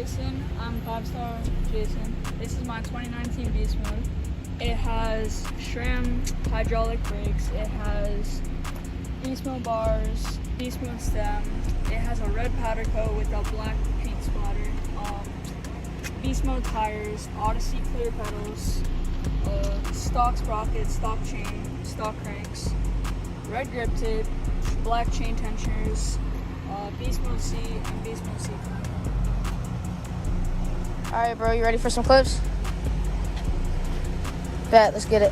Jason. I'm 5-star Jason. This is my 2019 beast mode. It has SRAM hydraulic brakes. It has beast mode bars, beast mode stem. It has a red powder coat with a black paint splatter. Beast mode tires, Odyssey clear pedals, stock sprockets, stock chain, stock cranks, red grip tape, black chain tensioners, beast mode C, and beast mode C. All right, bro, you ready for some clips? Bet, let's get it.